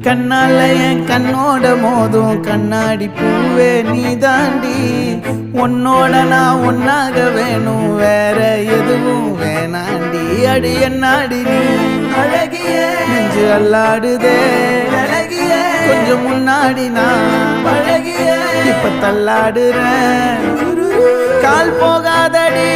கண்ணால என் கண்ணோட மோதும் கண்ணாடி பூவே நீ தாண்டி. உன்னோட நான் ஒன்னாக வேணும், வேற எதுவும் வேணாண்டி. அடி என்னாடி நீ அழகிய நெஞ்சு அல்லாடுதே அழகிய. கொஞ்சம் முன்னாடி நான் பழகிய இப்ப தள்ளாடுறேன், கால் போகாதடி.